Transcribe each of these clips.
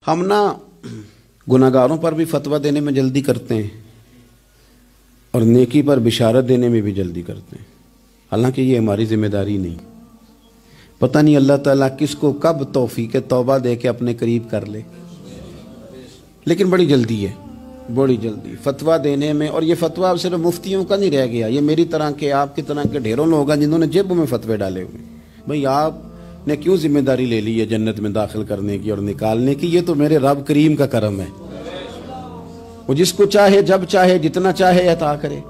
ہم نا گناہگاروں پر بھی فتویٰ دینے میں جلدی کرتے ہیں اور نیکی پر بشارت دینے میں بھی جلدی کرتے ہیں، حالانکہ یہ ہماری ذمہ داری نہیں۔ پتہ نہیں اللہ تعالیٰ کس کو کب توفیق توبہ دے کے اپنے قریب کر لے، لیکن بڑی جلدی ہے، بڑی جلدی فتویٰ دینے میں۔ اور یہ فتویٰ اب صرف مفتیوں کا نہیں رہ گیا، یہ میری طرح کے آپ کی طرح کے ڈھیروں لوگ ہیں جنہوں نے جیبوں میں فتوے ڈالے ہوئے۔ بھئی آپ نے کیوں ذمہ داری لے لی ہے جنت میں داخل کرنے کی اور نکالنے کی؟ یہ تو میرے رب کریم کا کرم ہے، وہ جس کو چاہے جب چاہے جتنا چاہے عطا کرے۔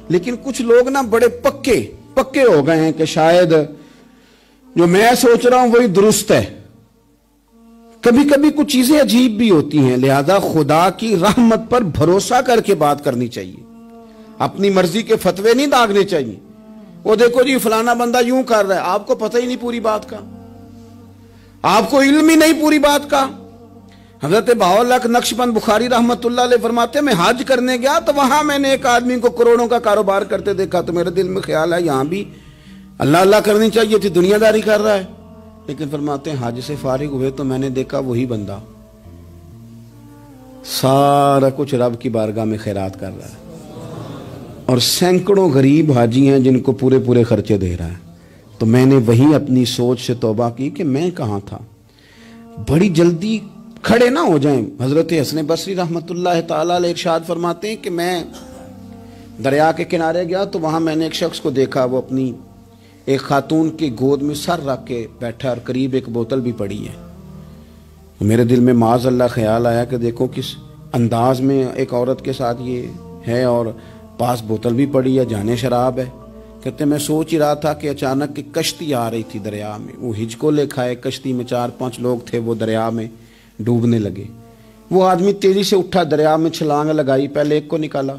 لیکن کچھ لوگ نا بڑے پکے ہو گئے ہیں کہ شاید جو میں سوچ رہا ہوں وہی درست ہے۔ کبھی کبھی کچھ چیزیں عجیب بھی ہوتی ہیں، لہذا خدا کی رحمت پر بھروسہ کر کے بات کرنی چاہیے، اپنی مرضی کے فتوے نہیں داغنے چاہیے۔ وہ دیکھو جی فلانا بندہ یوں کر رہا ہے، آپ کو پتہ ہی نہیں پوری بات کا، آپ کو علم ہی نہیں پوری بات کا۔ حضرت بہاءاللہ نقشبند بخاری رحمت اللہ علیہ فرماتے ہیں میں حج کرنے گیا تو وہاں میں نے ایک آدمی کو کروڑوں کا کاروبار کرتے دیکھا، تو میرے دل میں خیال ہے یہاں بھی اللہ اللہ کرنی چاہیے تھی، دنیا داری کر رہا ہے۔ لیکن فرماتے ہیں حج سے فارغ ہوئے تو میں نے دیکھا وہی بندہ سارا کچھ رب کی بارگاہ میں خیرات کر رہا ہے، اور سینکڑوں غریب حاجی ہیں جن کو پورے خرچے دے رہا ہے۔ تو میں نے وہی اپنی سوچ سے توبہ کی کہ میں کہاں تھا۔ بڑی جلدی کھڑے نہ ہو جائیں۔ حضرت حسن بصری رحمت اللہ تعالیٰ علیہ ارشاد فرماتے ہیں کہ میں دریا کے کنارے گیا تو وہاں میں نے ایک شخص کو دیکھا، وہ اپنی ایک خاتون کی گود میں سر رکھ کے بیٹھا اور قریب ایک بوتل بھی پڑی ہے۔ میرے دل میں معاذ اللہ خیال آیا کہ دیکھو کس انداز میں ایک عورت کے ساتھ یہ ہے، اور پاس بوتل بھی پڑی ہے، جانے شراب ہے۔ کہتے میں سوچ ہی رہا تھا کہ اچانک ایک کشتی آ رہی تھی دریا میں، وہ ہج کو لے کھائے، کشتی میں 4-5 لوگ تھے، وہ دریا میں ڈوبنے لگے۔ وہ آدمی تیزی سے اٹھا، دریا میں چھلانگ لگائی، پہلے ایک کو نکالا،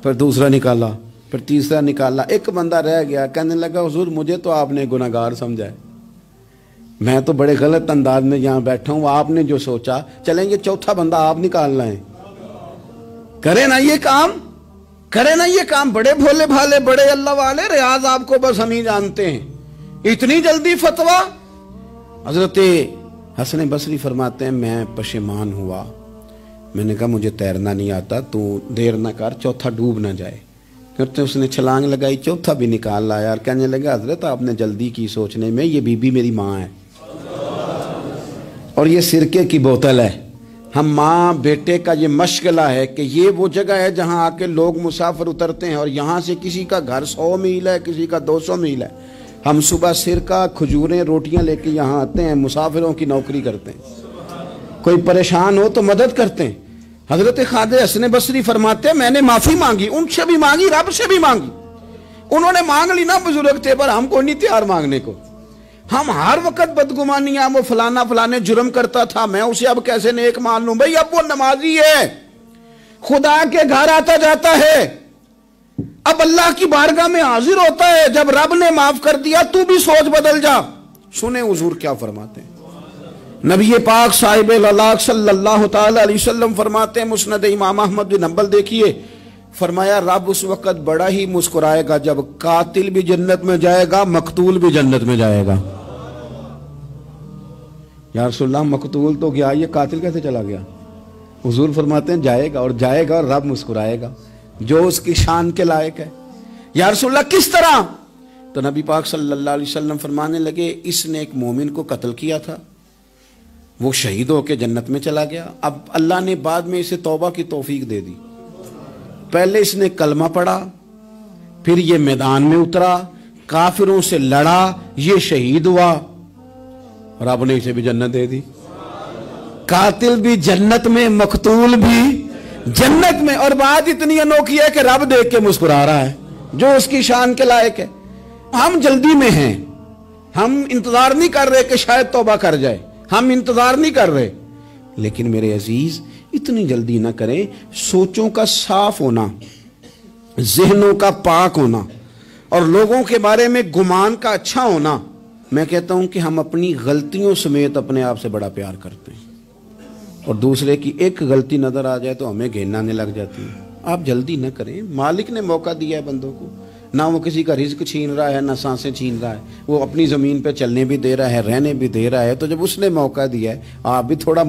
پھر دوسرا نکالا، پھر تیسرا نکالا، ایک بندہ رہ گیا۔ کہنے لگا حضور مجھے تو آپ نے گناہگار سمجھا ہے، میں تو بڑے غلط انداز میں یہاں بیٹھا ہوں، آپ نے جو سوچا، چلیں گے چوتھا بندہ آپ نکالنا ہے، کرے نا یہ کام، کرے نا یہ کام۔ بڑے بھولے بھالے، بڑے اللہ والے، ریاض آپ کو بس ہم ہی جانتے ہیں، اتنی جلدی فتویٰ۔ حضرت حسن بصری فرماتے ہیں میں پشیمان ہوا، میں نے کہا مجھے تیرنا نہیں آتا، تو دیر نہ کر، چوتھا ڈوب نہ جائے۔ کرتے اس نے چھلانگ لگائی، چوتھا بھی نکال لایا، اور کہنے لگا حضرت آپ نے جلدی کی سوچنے میں، یہ بی بی میری ماں ہے اور یہ سرکے کی بوتل ہے۔ ہم ماں بیٹے کا یہ مشغلہ ہے کہ یہ وہ جگہ ہے جہاں آ کے لوگ مسافر اترتے ہیں، اور یہاں سے کسی کا گھر 100 میل ہے، کسی کا 200 میل ہے۔ ہم صبح سرکہ، کھجوریں، روٹیاں لے کے یہاں آتے ہیں، مسافروں کی نوکری کرتے ہیں، کوئی پریشان ہو تو مدد کرتے ہیں۔ حضرت خواجہ حسن بصری فرماتے ہیں میں نے معافی مانگی، ان سے بھی مانگی، رب سے بھی مانگی۔ انہوں نے مانگ لی نا، بزرگ تھے، پر ہم کو نہیں تیار مانگنے کو۔ ہم ہر وقت بدگمانیاں، وہ فلانے جرم کرتا تھا، میں اسے اب کیسے نیک مان لوں؟ بھئی اب وہ نمازی ہے، خدا کے گھر آتا جاتا ہے، اب اللہ کی بارگاہ میں حاضر ہوتا ہے، جب رب نے معاف کر دیا تو بھی سوچ بدل جا۔ سنیں حضور کیا فرماتے ہیں۔ نبی پاک صاحب اللہ صلی اللہ تعالی علیہ وسلم فرماتے ہیں، مسند امام احمد بن حنبل دیکھیے، فرمایا رب اس وقت بڑا ہی مسکرائے گا جب قاتل بھی جنت میں جائے گا، مقتول بھی جنت میں جائے گا۔ یا رسول اللہ مقتول تو گیا، یہ قاتل کیسے چلا گیا؟ حضور فرماتے ہیں جائے گا، اور جائے گا اور رب مسکرائے گا، جو اس کی شان کے لائق ہے۔ یا رسول اللہ کس طرح؟ تو نبی پاک صلی اللہ علیہ وسلم فرمانے لگے اس نے ایک مومن کو قتل کیا تھا، وہ شہید ہو کے جنت میں چلا گیا، اب اللہ نے بعد میں اسے توبہ کی توفیق دے دی۔ پہلے اس نے کلمہ پڑھا، پھر یہ میدان میں اترا، کافروں سے لڑا، یہ شہید ہوا، رب نے اسے بھی جنت دے دی۔ قاتل بھی جنت میں، مقتول بھی جنت میں، اور بات اتنی انوکھی ہے کہ رب دیکھ کے مسکرا رہا ہے، جو اس کی شان کے لائق ہے۔ ہم جلدی میں ہیں، ہم انتظار نہیں کر رہے کہ شاید توبہ کر جائے، ہم انتظار نہیں کر رہے۔ لیکن میرے عزیز اتنی جلدی نہ کریں، سوچوں کا صاف ہونا، ذہنوں کا پاک ہونا، اور لوگوں کے بارے میں گمان کا اچھا ہونا، میں کہتا ہوں کہ ہم اپنی غلطیوں سمیت اپنے آپ سے بڑا پیار کرتے ہیں، اور دوسرے کی ایک غلطی نظر آ جائے تو ہمیں گھین آنے لگ جاتی ہے۔ آپ جلدی نہ کریں، مالک نے موقع دیا ہے بندوں کو، نہ وہ کسی کا رزق چھین رہا ہے، نہ سانسیں چھین رہا ہے، وہ اپنی زمین پہ چلنے بھی دے رہا ہے، رہنے بھی دے رہا ہے، تو جب اس نے موقع دیا ہے آپ بھی تھوڑا